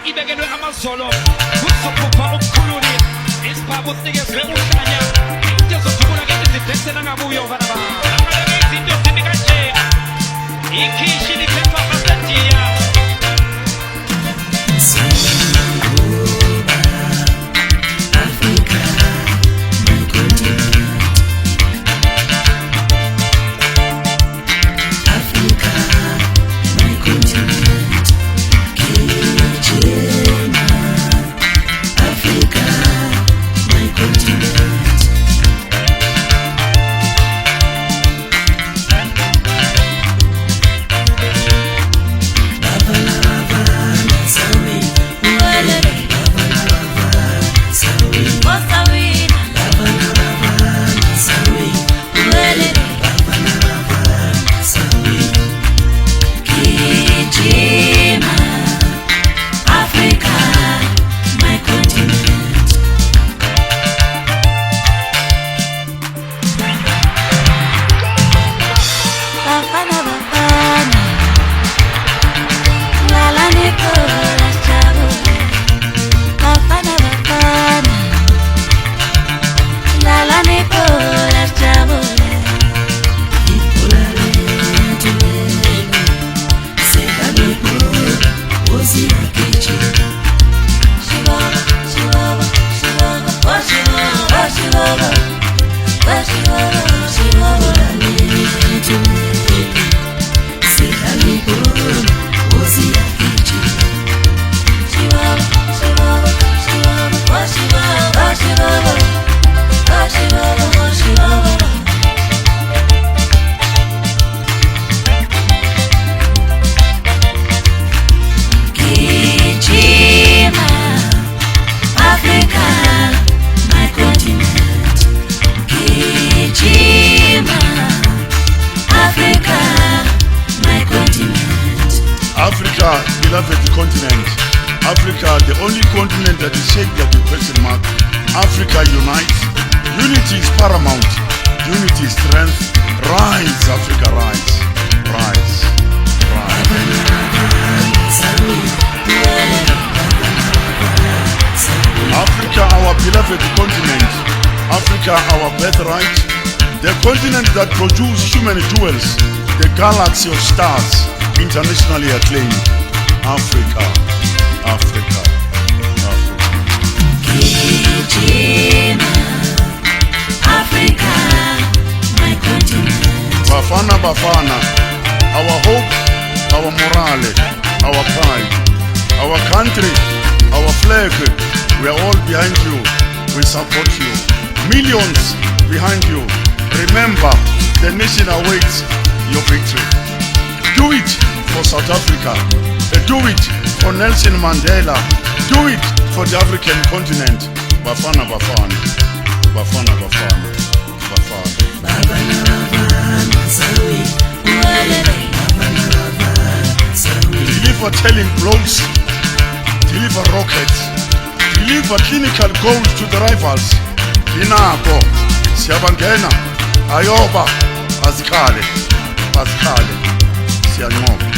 ibekelwe amazolo kuzophupha ukukhululi isiphabu sinikezwe uhlanya into zothula ke izidesela ngabuyo bana ba izinto zini kanje ikhishi liphepha asadiya Africa, beloved continent. Africa, the only continent that is shaped by the question mark. Africa unites. Unity is paramount. Unity is strength. Rise, Africa, rise. Rise. Rise. Africa, our beloved continent. Africa, our birthright. The continent that produces human jewels. The galaxy of stars. Internationally acclaimed. Africa, Africa, Africa. Africa, my continent. Bafana, Bafana, our hope, our morale, our pride, our country, our flag. We are all behind you. We support you. Millions behind you. Remember, the nation awaits your victory. Do it for South Africa. Do it for Nelson Mandela. Do it for the African continent. Bafana, Bafana. Bafana, Bafana. Bafana. Deliver telling blows. Deliver rockets. Deliver clinical goals to the rivals. Inako. Siyabangena. Ayoba. Azikale. Azikale. Siyanqoba.